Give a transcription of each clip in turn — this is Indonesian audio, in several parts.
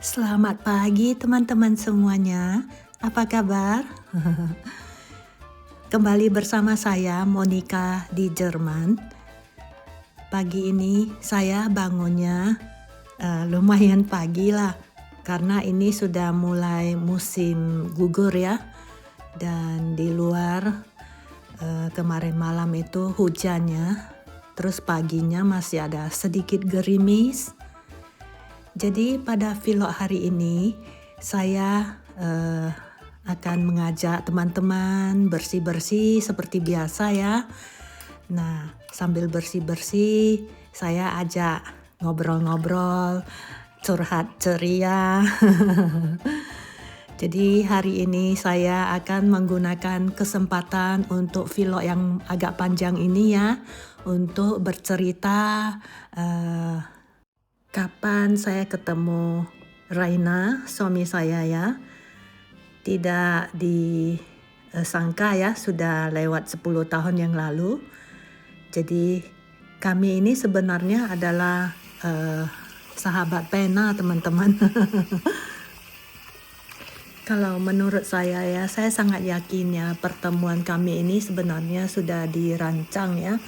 Selamat pagi teman-teman semuanya. Apa kabar? Kembali bersama saya Monica di Jerman. Pagi ini saya bangunnya lumayan pagi lah. Karena ini sudah mulai musim gugur ya. Dan di luar kemarin malam itu hujannya. Terus paginya masih ada sedikit gerimis. Jadi pada vlog hari ini saya akan mengajak teman-teman bersih-bersih seperti biasa ya. Nah, sambil bersih-bersih saya ajak ngobrol-ngobrol, curhat ceria. Jadi hari ini saya akan menggunakan kesempatan untuk vlog yang agak panjang ini ya, untuk bercerita kapan saya ketemu Raina, suami saya ya. Tidak disangka ya, sudah lewat 10 tahun yang lalu. Jadi kami ini sebenarnya adalah sahabat pena teman-teman. Kalau menurut saya ya, saya sangat yakin ya pertemuan kami ini sebenarnya sudah dirancang ya.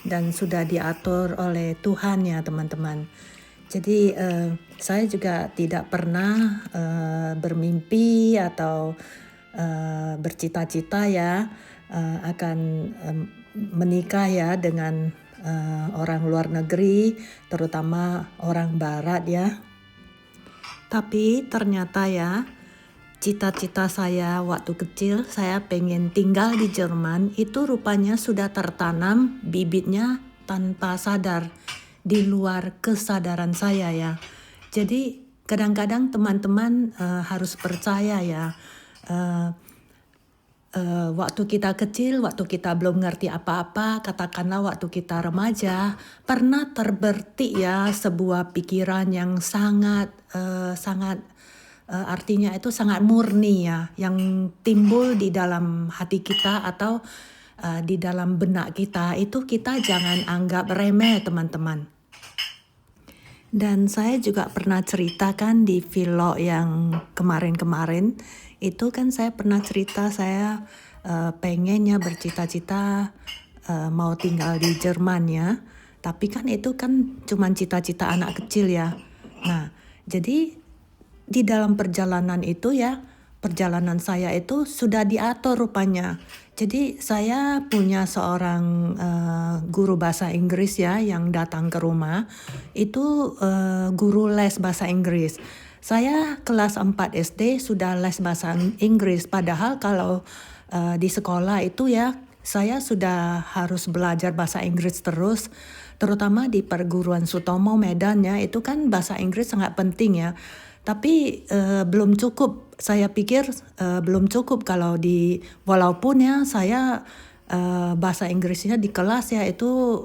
Dan sudah diatur oleh Tuhan ya teman-teman. Jadi saya juga tidak pernah bermimpi atau bercita-cita ya akan menikah ya dengan orang luar negeri, terutama orang barat ya. Tapi ternyata ya, cita-cita saya waktu kecil, saya pengen tinggal di Jerman, itu rupanya sudah tertanam bibitnya tanpa sadar, di luar kesadaran saya ya. Jadi kadang-kadang teman-teman harus percaya ya, waktu kita kecil, waktu kita belum ngerti apa-apa, katakanlah waktu kita remaja, pernah terbertik ya sebuah pikiran yang sangat artinya itu sangat murni ya, yang timbul di dalam hati kita atau di dalam benak kita, itu kita jangan anggap remeh teman-teman. Dan saya juga pernah ceritakan di vlog yang kemarin-kemarin, itu kan saya pernah cerita saya pengennya bercita-cita mau tinggal di Jerman ya. Tapi kan itu kan cuma cita-cita anak kecil ya. Nah, jadi di dalam perjalanan itu ya, perjalanan saya itu sudah diatur rupanya. Jadi saya punya seorang guru bahasa Inggris ya yang datang ke rumah. Itu guru les bahasa Inggris. Saya kelas 4 SD sudah les bahasa Inggris. Padahal kalau di sekolah itu ya, saya sudah harus belajar bahasa Inggris terus. Terutama di perguruan Sutomo Medan ya, itu kan bahasa Inggris sangat penting ya. Tapi belum cukup, saya pikir belum cukup kalau walaupun ya saya bahasa Inggrisnya di kelas ya itu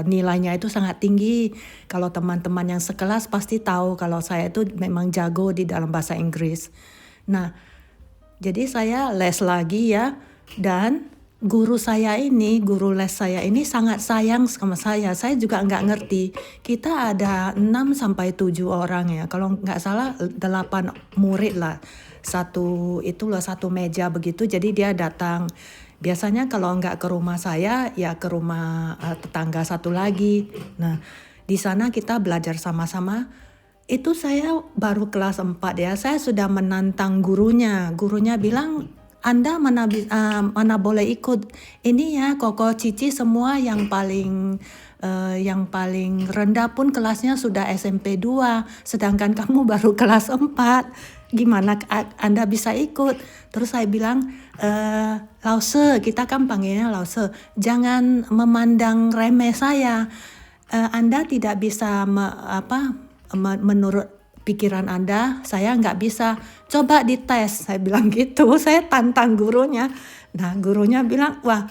nilainya itu sangat tinggi. Kalau teman-teman yang sekelas pasti tahu kalau saya itu memang jago di dalam bahasa Inggris. Nah, jadi saya les lagi ya, dan guru les saya ini sangat sayang sama saya. Saya juga nggak ngerti. Kita ada 6-7 orang ya. Kalau nggak salah 8 murid lah. Satu meja begitu. Jadi dia datang. Biasanya kalau nggak ke rumah saya, ya ke rumah tetangga satu lagi. Nah, di sana kita belajar sama-sama. Itu saya baru kelas 4 ya. Saya sudah menantang gurunya. Gurunya bilang, Anda mana boleh ikut ini ya, Koko Cici semua yang paling rendah pun kelasnya sudah SMP 2, sedangkan kamu baru kelas 4. Gimana Anda bisa ikut? Terus saya bilang, Lause, kita kan panggilnya Lause, jangan memandang remeh saya. Anda tidak bisa menurut pikiran Anda, saya nggak bisa. Coba dites, saya bilang gitu. Saya tantang gurunya. Nah, gurunya bilang, wah,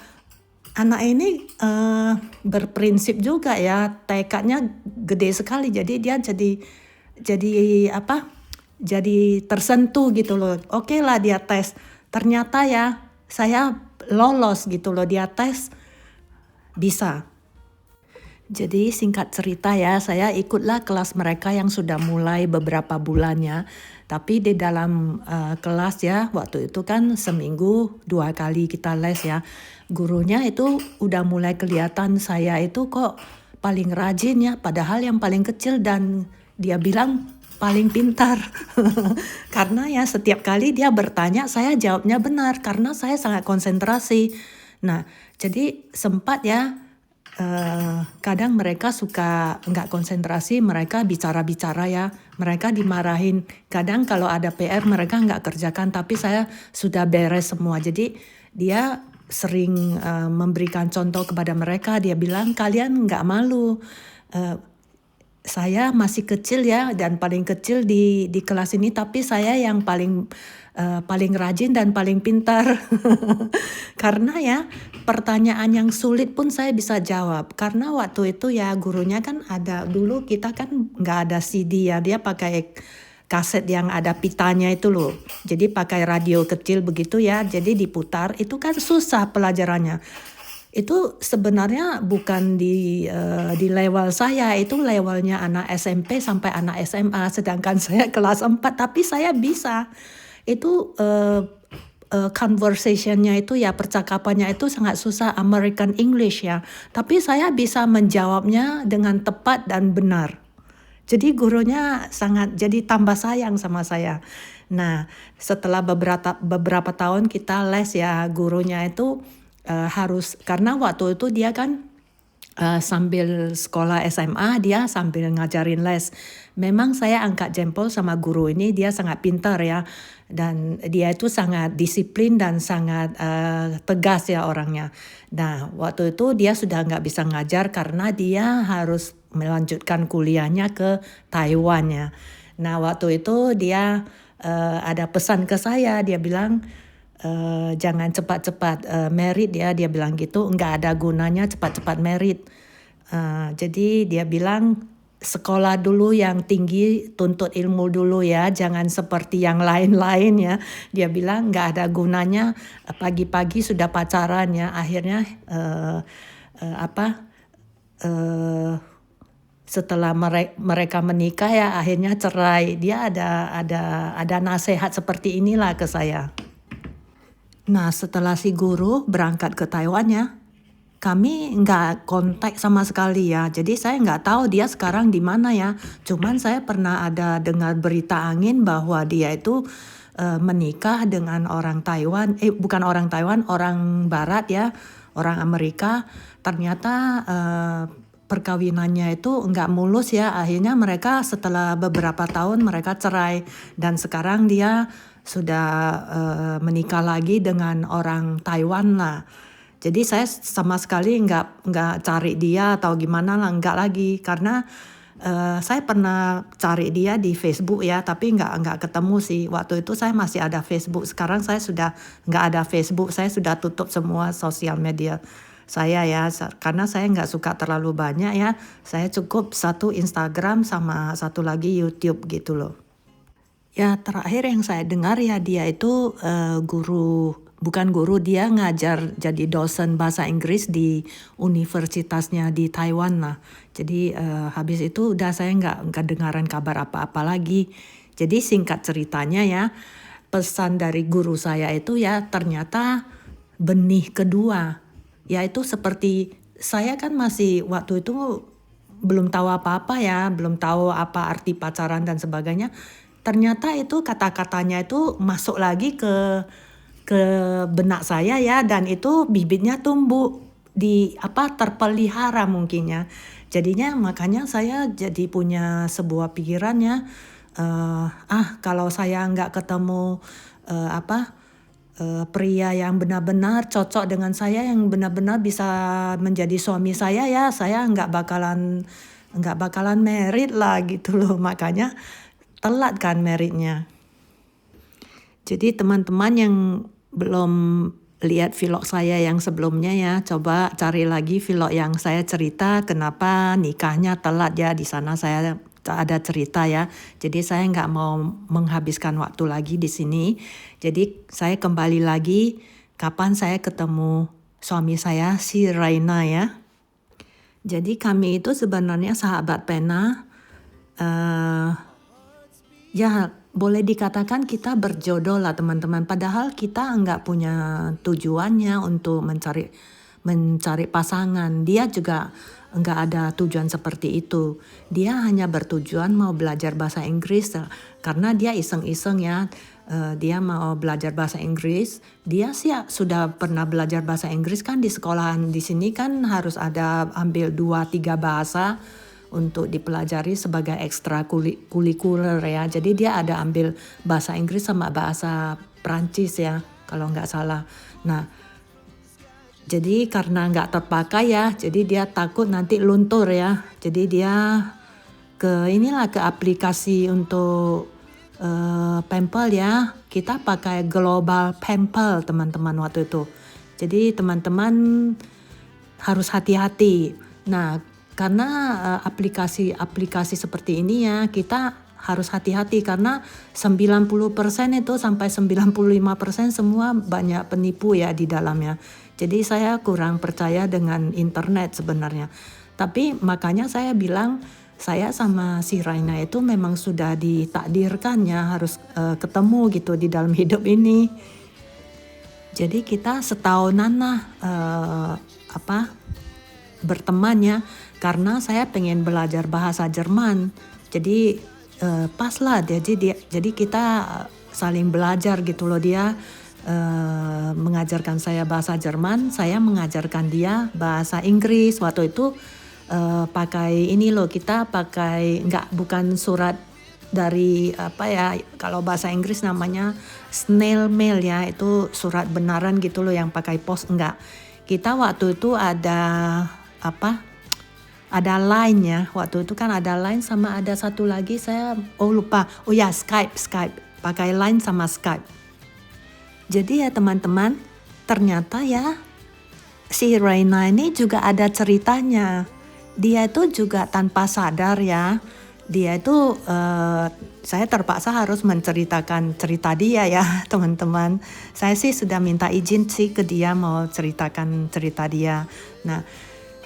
anak ini berprinsip juga ya, tekadnya gede sekali. Jadi dia jadi tersentuh gitu loh. Oke lah dia tes. Ternyata ya saya lolos gitu loh, dia tes bisa. Jadi singkat cerita ya, saya ikutlah kelas mereka yang sudah mulai beberapa bulannya. Tapi di dalam kelas ya, waktu itu kan seminggu 2 kali kita les ya. Gurunya itu udah mulai kelihatan saya itu kok paling rajin ya, padahal yang paling kecil dan dia bilang paling pintar. Karena ya setiap kali dia bertanya, saya jawabnya benar karena saya sangat konsentrasi. Nah, jadi sempat ya kadang mereka suka nggak konsentrasi, mereka bicara-bicara ya, mereka dimarahin. Kadang kalau ada PR mereka nggak kerjakan, tapi saya sudah beres semua. Jadi dia sering memberikan contoh kepada mereka, dia bilang kalian nggak malu. Saya masih kecil ya dan paling kecil di kelas ini, tapi saya yang paling rajin dan paling pintar. Karena ya pertanyaan yang sulit pun saya bisa jawab. Karena waktu itu ya gurunya kan ada, dulu kita kan nggak ada CD ya, dia pakai kaset yang ada pitanya itu loh. Jadi pakai radio kecil begitu ya, jadi diputar, itu kan susah pelajarannya. Itu sebenarnya bukan di level saya, itu levelnya anak SMP sampai anak SMA, sedangkan saya kelas 4 tapi saya bisa. Itu conversationnya itu ya, percakapannya itu sangat susah, American English ya. Tapi saya bisa menjawabnya dengan tepat dan benar. Jadi gurunya sangat jadi tambah sayang sama saya. Nah, setelah beberapa tahun kita les ya, gurunya itu harus, karena waktu itu dia kan sambil sekolah SMA dia sambil ngajarin les. Memang saya angkat jempol sama guru ini, dia sangat pintar ya, dan dia itu sangat disiplin dan sangat tegas ya orangnya. Nah waktu itu dia sudah nggak bisa ngajar karena dia harus melanjutkan kuliahnya ke Taiwan ya. Nah waktu itu dia ada pesan ke saya, dia bilang jangan cepat-cepat merit ya, dia bilang gitu, nggak ada gunanya cepat-cepat merit. Jadi dia bilang sekolah dulu yang tinggi, tuntut ilmu dulu ya, jangan seperti yang lain-lain ya. Dia bilang nggak ada gunanya pagi-pagi sudah pacaran ya, akhirnya setelah mereka menikah ya akhirnya cerai. Dia ada nasihat seperti inilah ke saya. Nah setelah si guru berangkat ke Taiwan ya, kami nggak kontak sama sekali ya. Jadi saya nggak tahu dia sekarang di mana ya. Cuman saya pernah ada dengar berita angin bahwa dia itu menikah dengan orang Taiwan. Bukan orang Taiwan, orang Barat ya, orang Amerika. Ternyata perkawinannya itu nggak mulus ya. Akhirnya mereka setelah beberapa tahun mereka cerai. Dan sekarang dia sudah menikah lagi dengan orang Taiwan lah. Jadi saya sama sekali nggak cari dia atau gimana lah, nggak lagi, karena saya pernah cari dia di Facebook ya, tapi nggak ketemu sih. Waktu itu saya masih ada Facebook, sekarang saya sudah nggak ada Facebook, saya sudah tutup semua sosial media saya ya, karena saya nggak suka terlalu banyak ya. Saya cukup satu Instagram sama satu lagi YouTube gitu loh. Ya terakhir yang saya dengar ya dia itu bukan guru, dia ngajar jadi dosen bahasa Inggris di universitasnya di Taiwan lah. Jadi habis itu udah saya nggak dengaran kabar apa-apa lagi. Jadi singkat ceritanya ya, pesan dari guru saya itu ya ternyata benih kedua. Yaitu seperti saya kan masih waktu itu belum tahu apa-apa ya, belum tahu apa arti pacaran dan sebagainya. Ternyata itu kata-katanya itu masuk lagi ke benak saya ya, dan itu bibitnya tumbuh terpelihara mungkin ya. Jadinya makanya saya jadi punya sebuah pikirannya, kalau saya nggak ketemu pria yang benar-benar cocok dengan saya, yang benar-benar bisa menjadi suami saya ya, saya nggak bakalan married lah gitu loh. Makanya telat kan meritnya. Jadi teman-teman yang belum lihat vlog saya yang sebelumnya ya, coba cari lagi vlog yang saya cerita kenapa nikahnya telat ya. Di sana saya ada cerita ya. Jadi saya nggak mau menghabiskan waktu lagi di sini. Jadi saya kembali lagi kapan saya ketemu suami saya si Raina ya. Jadi kami itu sebenarnya sahabat pena. eh, Ya, boleh dikatakan kita berjodoh lah teman-teman. Padahal kita nggak punya tujuannya untuk mencari pasangan. Dia juga nggak ada tujuan seperti itu. Dia hanya bertujuan mau belajar bahasa Inggris karena dia iseng-iseng ya. Dia mau belajar bahasa Inggris. Dia sih sudah pernah belajar bahasa Inggris kan di sekolahan di sini kan harus ada ambil 2-3 bahasa untuk dipelajari sebagai ekstra kurikuler ya. Jadi dia ada ambil bahasa Inggris sama bahasa Prancis ya kalau nggak salah. Nah, jadi karena nggak terpakai ya, jadi dia takut nanti luntur ya. Jadi dia ke aplikasi untuk Pempel ya. Kita pakai Global Pempel teman-teman waktu itu. Jadi teman-teman harus hati-hati. Nah, karena aplikasi-aplikasi seperti ini ya, kita harus hati-hati karena 90% itu sampai 95% semua banyak penipu ya di dalamnya. Jadi saya kurang percaya dengan internet sebenarnya. Tapi makanya saya bilang saya sama si Raina itu memang sudah ditakdirkan ya harus ketemu gitu di dalam hidup ini. Jadi kita setahunan lah berteman ya, karena saya pengen belajar bahasa Jerman. Jadi pas lah jadi kita saling belajar gitu loh. Dia mengajarkan saya bahasa Jerman, saya mengajarkan dia bahasa Inggris. Waktu itu pakai ini loh, kita pakai bukan surat dari kalau bahasa Inggris namanya snail mail ya, itu surat benaran gitu loh yang pakai pos, enggak. Kita waktu itu ada line ya, waktu itu kan ada line sama ada satu lagi saya lupa, Skype, pakai line sama Skype. Jadi ya teman-teman, ternyata ya si Raina ini juga ada ceritanya. Dia itu juga tanpa sadar ya, dia itu saya terpaksa harus menceritakan cerita dia ya teman-teman. Saya sih sudah minta izin sih ke dia mau ceritakan cerita dia. Nah,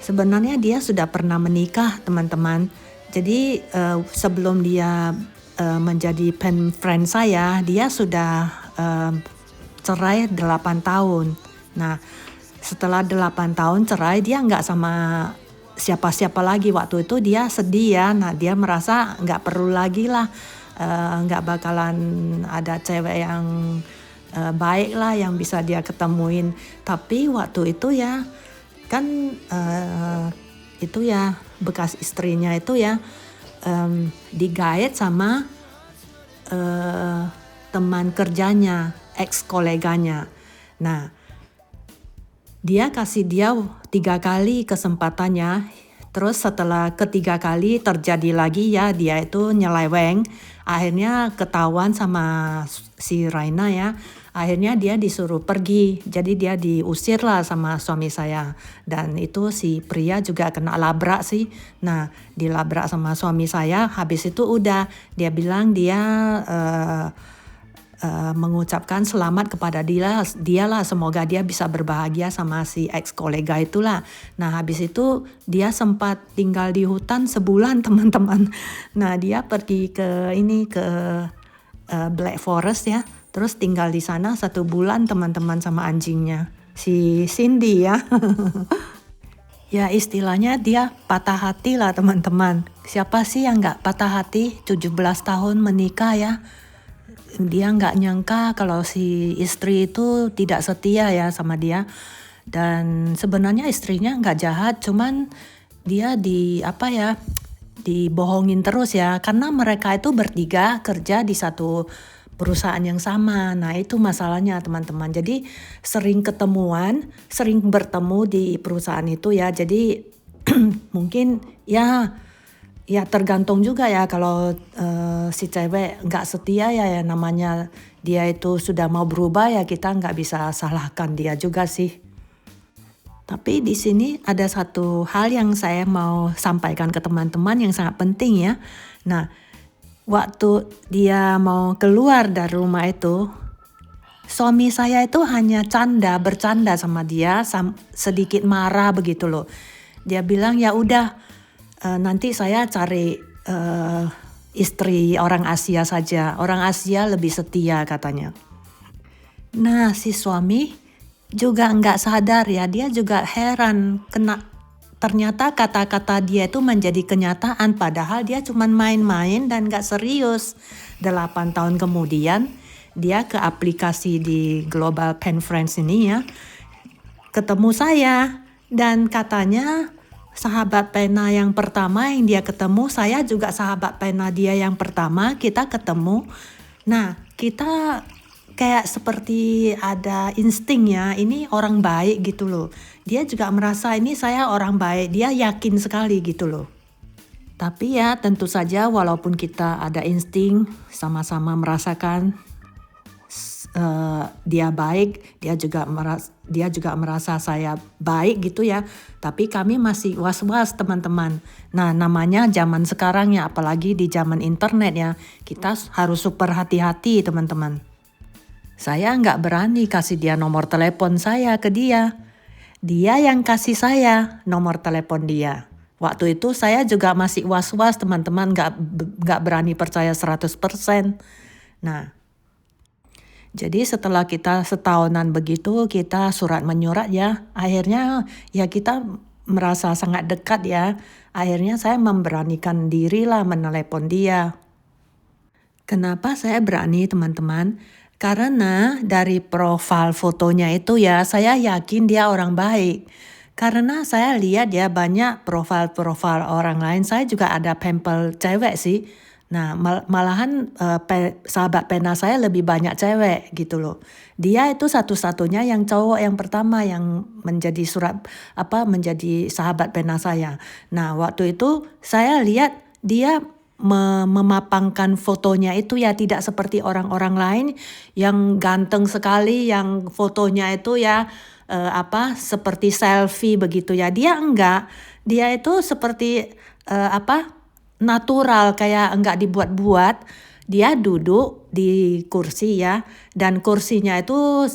sebenarnya dia sudah pernah menikah teman-teman. Jadi sebelum dia menjadi pen friend saya, dia sudah cerai 8 tahun. Nah, setelah 8 tahun cerai, dia nggak sama siapa-siapa lagi. Waktu itu dia sedih ya. Nah, dia merasa nggak perlu lagi lah, nggak bakalan ada cewek yang baik lah yang bisa dia ketemuin. Tapi waktu itu ya kan itu ya bekas istrinya itu ya digait sama teman kerjanya, ex koleganya. Nah, dia kasih dia 3 kali kesempatannya. Terus setelah ketiga kali terjadi lagi ya, dia itu nyeleweng. Akhirnya ketahuan sama si Raina ya. Akhirnya dia disuruh pergi. Jadi dia diusir lah sama suami saya. Dan itu si pria juga kena labrak sih. Nah, dilabrak sama suami saya. Habis itu udah dia bilang dia mengucapkan selamat kepada dia lah, semoga dia bisa berbahagia sama si ex kolega itulah. Nah, habis itu dia sempat tinggal di hutan sebulan teman-teman. Nah, dia pergi ke Black Forest ya, terus tinggal di sana 1 bulan teman-teman sama anjingnya si Cindy ya. Ya istilahnya dia patah hati lah teman-teman. Siapa sih yang nggak patah hati 17 tahun menikah ya. Dia nggak nyangka kalau si istri itu tidak setia ya sama dia. Dan sebenarnya istrinya nggak jahat, cuman dia dibohongin terus ya. Karena mereka itu bertiga kerja di satu perusahaan yang sama. Nah, itu masalahnya teman-teman. Jadi sering bertemu di perusahaan itu ya. Jadi mungkin ya tergantung juga ya kalau si cewek nggak setia ya namanya dia itu sudah mau berubah ya, kita nggak bisa salahkan dia juga sih. Tapi di sini ada satu hal yang saya mau sampaikan ke teman-teman yang sangat penting ya. Nah, waktu dia mau keluar dari rumah itu, suami saya itu hanya bercanda sama dia, sedikit marah begitu loh. Dia bilang ya udah nanti saya cari istri orang Asia saja. Orang Asia lebih setia katanya. Nah si suami juga nggak sadar ya, dia juga heran ternyata kata-kata dia itu menjadi kenyataan padahal dia cuma main-main dan nggak serius. 8 tahun kemudian dia ke aplikasi di Global Pen Friends ini ya, ketemu saya dan katanya sahabat pena yang pertama yang dia ketemu, saya juga sahabat pena dia yang pertama, kita ketemu. Nah, kita kayak seperti ada insting ya, ini orang baik gitu loh. Dia juga merasa ini saya orang baik, dia yakin sekali gitu loh. Tapi ya tentu saja walaupun kita ada insting, sama-sama merasakan dia baik, dia juga merasa saya baik gitu ya. Tapi kami masih was-was teman-teman. Nah namanya zaman sekarang ya, apalagi di zaman internet ya, kita harus super hati-hati teman-teman. Saya nggak berani kasih dia nomor telepon saya ke dia. Dia yang kasih saya nomor telepon dia. Waktu itu saya juga masih was-was teman-teman, nggak berani percaya 100%. Nah jadi setelah kita setahunan begitu, kita surat menyurat ya. Akhirnya ya kita merasa sangat dekat ya. Akhirnya saya memberanikan diri lah menelepon dia. Kenapa saya berani teman-teman? Karena dari profil fotonya itu ya, saya yakin dia orang baik. Karena saya lihat ya banyak profil-profil orang lain, saya juga ada pempel cewek sih. Nah malahan sahabat pena saya lebih banyak cewek gitu loh. Dia itu satu-satunya yang cowok yang pertama yang menjadi menjadi sahabat pena saya. Nah waktu itu saya lihat dia memapangkan fotonya itu ya tidak seperti orang-orang lain yang ganteng sekali, yang fotonya itu ya seperti selfie begitu ya. Dia enggak, dia itu seperti natural, kayak enggak dibuat-buat. Dia duduk di kursi ya, dan kursinya itu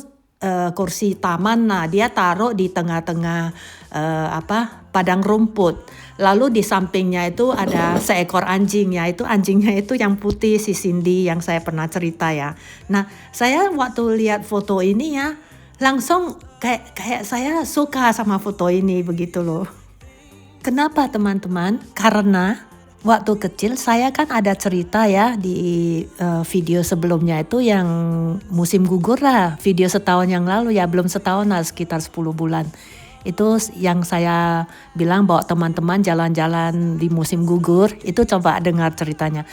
kursi taman. Nah dia taruh di tengah-tengah padang rumput. Lalu di sampingnya itu ada seekor anjing ya, itu anjingnya itu yang putih, si Cindy yang saya pernah cerita ya. Nah saya waktu lihat foto ini ya langsung kayak saya suka sama foto ini begitu loh. Kenapa teman-teman? Karena waktu kecil saya kan ada cerita ya di video sebelumnya itu yang musim gugur lah, video setahun yang lalu ya, belum setahun lah, sekitar 10 bulan. Itu yang saya bilang bawa teman-teman jalan-jalan di musim gugur, itu coba dengar ceritanya.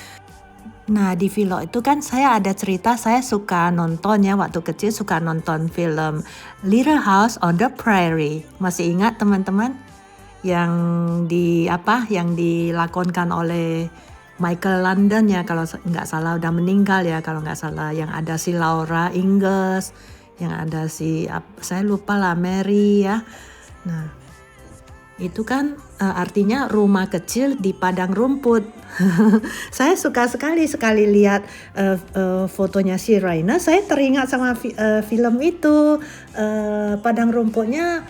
Nah di vlog itu kan saya ada cerita, saya suka nonton ya, waktu kecil suka nonton film Little House on the Prairie. Masih ingat teman-teman? Yang dilakonkan oleh Michael Landon ya, kalau nggak salah udah meninggal ya kalau nggak salah, yang ada si Laura Ingalls, yang ada si saya lupa lah, Mary ya. Nah itu kan artinya rumah kecil di padang rumput. Saya suka sekali lihat fotonya si Raina, saya teringat sama film itu. Padang rumputnya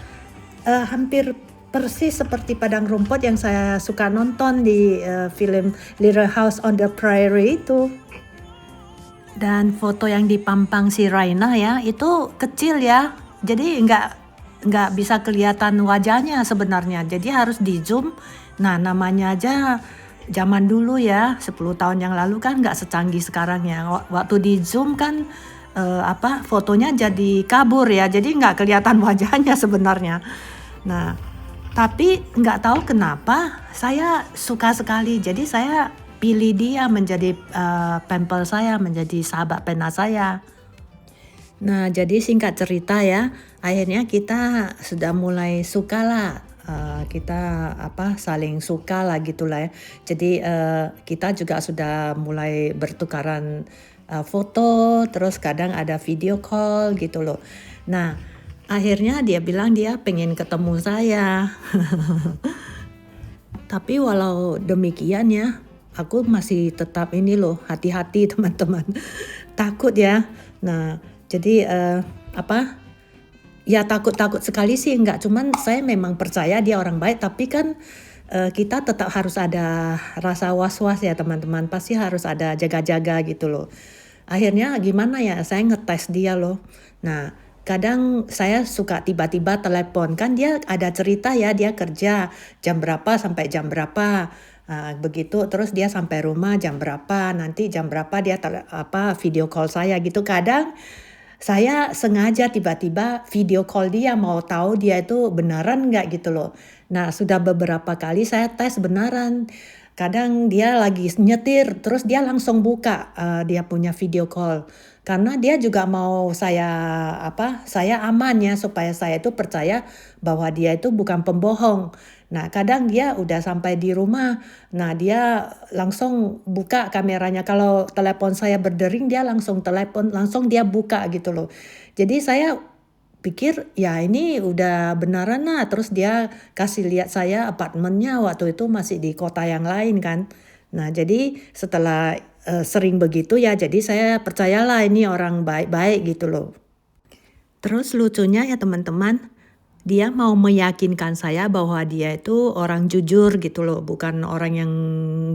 hampir persis seperti padang rumput yang saya suka nonton di film Little House on the Prairie itu. Dan foto yang dipampang si Raina ya itu kecil ya, jadi nggak bisa kelihatan wajahnya sebenarnya, jadi harus di zoom. Nah namanya aja zaman dulu ya, 10 tahun yang lalu kan nggak secanggih sekarang ya. Waktu di zoom kan fotonya jadi kabur ya, jadi nggak kelihatan wajahnya sebenarnya. Nah tapi nggak tahu kenapa saya suka sekali, jadi saya pilih dia menjadi pempel saya, menjadi sahabat pena saya. Nah jadi singkat cerita ya, akhirnya kita sudah mulai suka lah, kita saling suka lah gitulah ya. Jadi kita juga sudah mulai bertukaran foto, terus kadang ada video call gitu loh. Nah akhirnya dia bilang dia pengen ketemu saya. Tapi walau demikian ya, aku masih tetap ini loh, hati-hati teman-teman. Takut ya. Nah, jadi Ya takut-takut sekali sih enggak, cuman saya memang percaya dia orang baik, tapi kan kita tetap harus ada rasa was-was ya teman-teman, pasti harus ada jaga-jaga gitu loh. Akhirnya gimana ya, saya ngetes dia loh. Nah, kadang saya suka tiba-tiba telepon, kan dia ada cerita ya, dia kerja jam berapa sampai jam berapa. Begitu, terus dia sampai rumah jam berapa, nanti jam berapa dia video call saya gitu. Kadang saya sengaja tiba-tiba video call dia, mau tahu dia itu beneran nggak gitu loh. Nah, sudah beberapa kali saya tes beneran. Kadang dia lagi nyetir, terus dia langsung buka dia punya video call. Karena dia juga mau saya aman ya, supaya saya itu percaya bahwa dia itu bukan pembohong. Nah, kadang dia udah sampai di rumah, nah dia langsung buka kameranya. Kalau telepon saya berdering, dia langsung telepon, langsung dia buka gitu loh. Jadi saya pikir ya ini udah beneran lah. Terus dia kasih lihat saya apartemennya, waktu itu masih di kota yang lain kan. Nah, jadi setelah sering begitu ya, jadi saya percayalah ini orang baik-baik gitu loh. Terus lucunya ya teman-teman, dia mau meyakinkan saya bahwa dia itu orang jujur gitu loh, bukan orang yang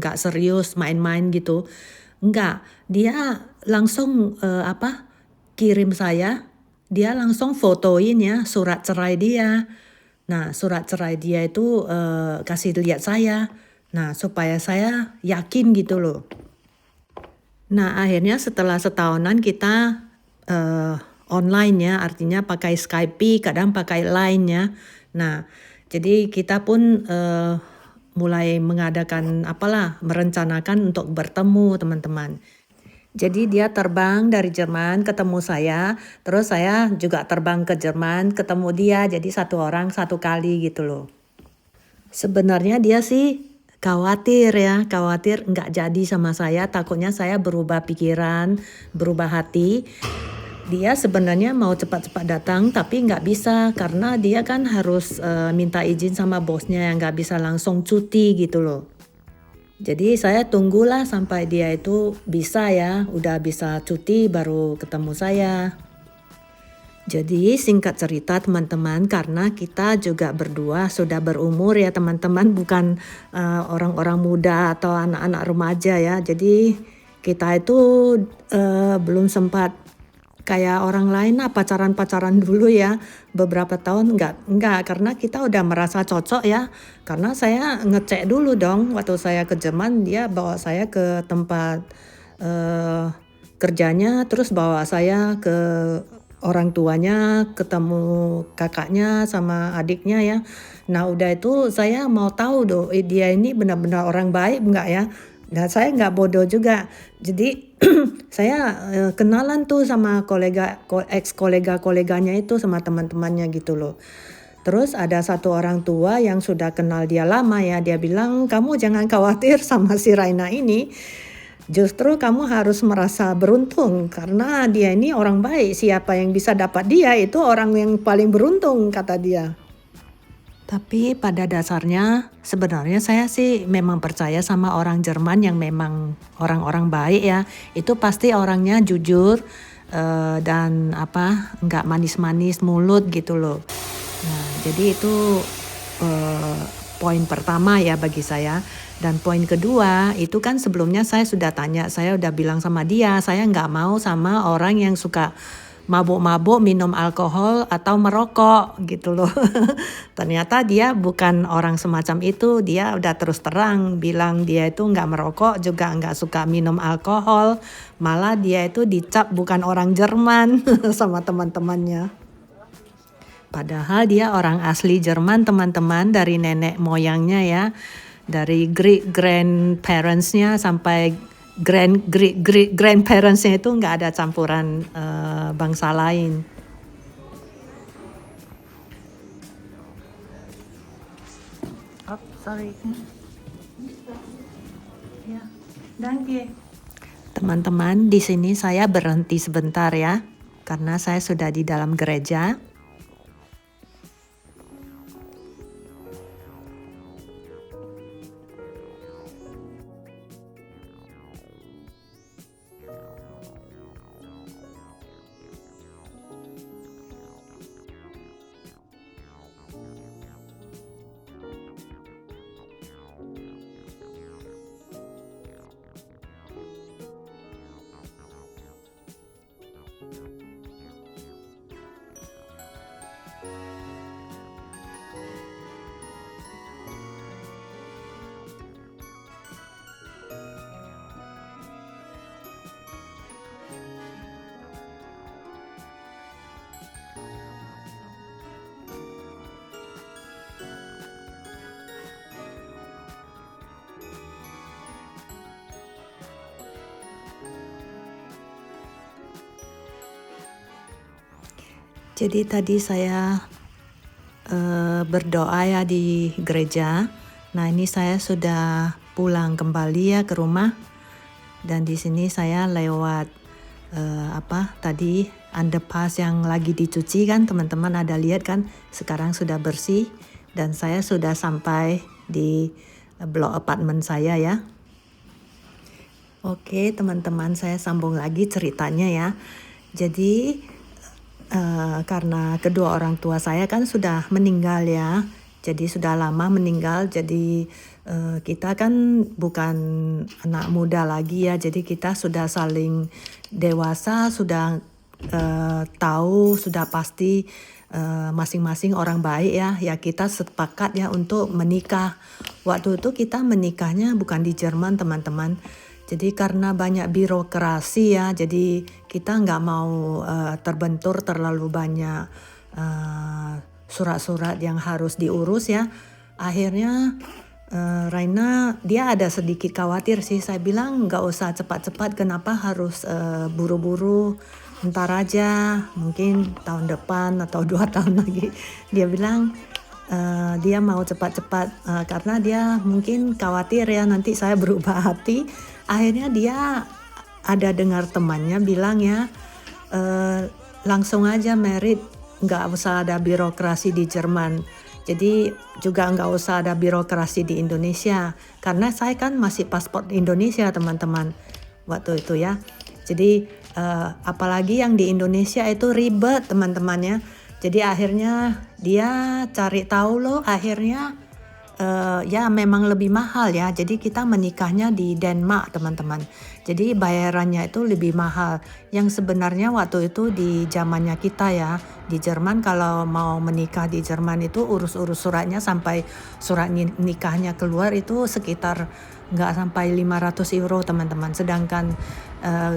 nggak serius main-main gitu. Enggak, dia langsung kirim saya, dia langsung fotoin ya surat cerai dia. Nah, surat cerai dia itu kasih lihat saya. Nah, supaya saya yakin gitu loh. Nah, akhirnya setelah setahunan kita online ya, artinya pakai Skype, kadang pakai Line ya. Nah, jadi kita pun mulai mengadakan merencanakan untuk bertemu teman-teman. Jadi dia terbang dari Jerman ketemu saya, terus saya juga terbang ke Jerman ketemu dia, jadi satu orang satu kali gitu loh. Sebenarnya dia sih khawatir nggak jadi sama saya, takutnya saya berubah pikiran, berubah hati. Dia sebenarnya mau cepat-cepat datang tapi nggak bisa karena dia kan harus minta izin sama bosnya yang nggak bisa langsung cuti gitu loh. Jadi saya tunggulah sampai dia itu bisa ya, udah bisa cuti baru ketemu saya. Jadi singkat cerita teman-teman, karena kita juga berdua sudah berumur ya teman-teman, bukan orang-orang muda atau anak-anak remaja ya. Jadi kita itu belum sempat kayak orang lain pacaran-pacaran dulu ya, beberapa tahun enggak karena kita udah merasa cocok ya. Karena saya ngecek dulu dong waktu saya ke Jerman, dia bawa saya ke tempat kerjanya, terus bawa saya ke orang tuanya, ketemu kakaknya sama adiknya ya. Nah, udah itu saya mau tahu dia ini benar-benar orang baik enggak ya. Nah, saya nggak bodoh juga. Jadi saya kenalan tuh sama koleganya itu, sama teman-temannya gitu loh. Terus ada satu orang tua yang sudah kenal dia lama ya, dia bilang, kamu jangan khawatir sama si Raina ini. Justru kamu harus merasa beruntung karena dia ini orang baik. Siapa yang bisa dapat dia itu orang yang paling beruntung, kata dia. Tapi pada dasarnya sebenarnya saya sih memang percaya sama orang Jerman yang memang orang-orang baik ya. Itu pasti orangnya jujur dan nggak manis-manis mulut gitu loh. Nah, jadi itu poin pertama ya bagi saya. Dan poin kedua itu kan sebelumnya saya sudah tanya, saya udah bilang sama dia, saya nggak mau sama orang yang suka mabuk-mabuk, minum alkohol atau merokok gitu loh. Ternyata dia bukan orang semacam itu, dia udah terus terang bilang dia itu nggak merokok, juga nggak suka minum alkohol, malah dia itu dicap bukan orang Jerman sama teman-temannya. Padahal dia orang asli Jerman teman-teman, dari nenek moyangnya ya, dari great grandparentsnya sampai great grandparentsnya itu nggak ada campuran bangsa lain. Oh, sorry. Ya, danke. Teman-teman, di sini saya berhenti sebentar ya, karena saya sudah di dalam gereja. Jadi tadi saya berdoa ya di gereja. Nah, ini saya sudah pulang kembali ya ke rumah. Dan di sini saya lewat tadi underpass yang lagi dicuci kan, teman-teman ada lihat kan, sekarang sudah bersih dan saya sudah sampai di blok apartemen saya ya. Oke, teman-teman, saya sambung lagi ceritanya ya. Jadi karena kedua orang tua saya kan sudah meninggal ya. Jadi sudah lama meninggal, jadi kita kan bukan anak muda lagi ya. Jadi kita sudah saling dewasa, sudah tahu, sudah pasti masing-masing orang baik ya. Ya kita sepakat ya untuk menikah. Waktu itu kita menikahnya bukan di Jerman, teman-teman. Jadi karena banyak birokrasi ya, jadi kita nggak mau terbentur terlalu banyak surat-surat yang harus diurus ya. Akhirnya Raina dia ada sedikit khawatir sih. Saya bilang nggak usah cepat-cepat, kenapa harus buru-buru, ntar aja mungkin tahun depan atau 2 tahun lagi. Dia bilang dia mau cepat-cepat karena dia mungkin khawatir ya nanti saya berubah hati. Akhirnya dia ada dengar temannya bilang ya langsung aja merit, nggak usah ada birokrasi di Jerman. Jadi juga nggak usah ada birokrasi di Indonesia. Karena saya kan masih paspor Indonesia, teman-teman, waktu itu ya. Jadi apalagi yang di Indonesia itu ribet, teman-teman ya. Jadi akhirnya dia cari tahu loh, akhirnya ya memang lebih mahal ya. Jadi kita menikahnya di Denmark, teman-teman. Jadi bayarannya itu lebih mahal. Yang sebenarnya waktu itu di zamannya kita ya, di Jerman kalau mau menikah di Jerman itu urus-urus suratnya sampai surat nikahnya keluar itu sekitar nggak sampai 500 euro, teman-teman. Sedangkan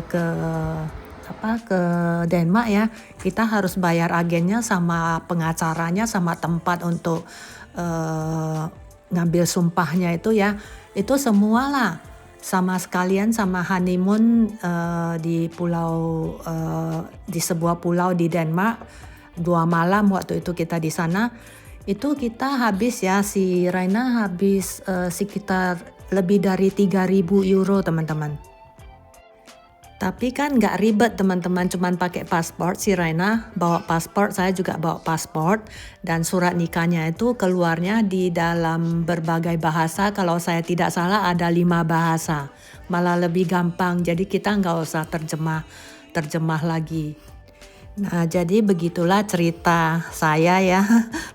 ke Denmark ya, kita harus bayar agennya sama pengacaranya sama tempat untuk ngambil sumpahnya itu ya, itu semua lah sama sekalian sama honeymoon di di sebuah pulau di Denmark 2 malam waktu itu kita di sana. Itu kita habis ya, si Raina habis sekitar lebih dari 3.000 euro, teman-teman. Tapi kan nggak ribet, teman-teman, cuman pakai paspor. Si Raina bawa paspor, saya juga bawa paspor. Dan surat nikahnya itu keluarnya di dalam berbagai bahasa. Kalau saya tidak salah ada 5 bahasa. Malah lebih gampang, jadi kita nggak usah terjemah lagi. Nah, jadi begitulah cerita saya ya,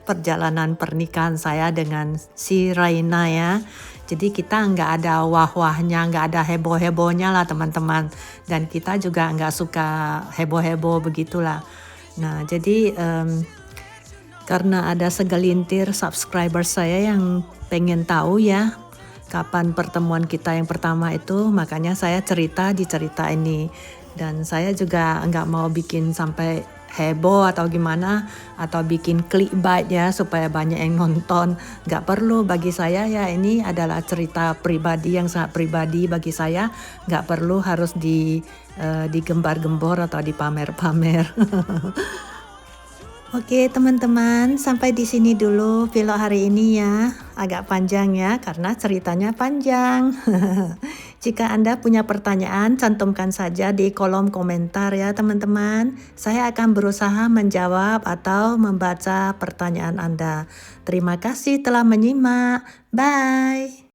perjalanan pernikahan saya dengan si Raina ya. Jadi kita nggak ada wah-wahnya, nggak ada heboh-hebohnya lah, teman-teman. Dan kita juga nggak suka heboh-heboh begitulah. Nah, jadi karena ada segelintir subscriber saya yang pengen tahu ya kapan pertemuan kita yang pertama itu, makanya saya cerita di cerita ini. Dan saya juga nggak mau bikin sampai heboh atau gimana, atau bikin clickbait ya supaya banyak yang nonton. Nggak perlu bagi saya ya, ini adalah cerita pribadi yang sangat pribadi bagi saya. Nggak perlu harus digembar-gembor atau dipamer-pamer. Oke, teman-teman, sampai di sini dulu vlog hari ini ya. Agak panjang ya karena ceritanya panjang. Jika Anda punya pertanyaan, cantumkan saja di kolom komentar ya, teman-teman. Saya akan berusaha menjawab atau membaca pertanyaan Anda. Terima kasih telah menyimak. Bye.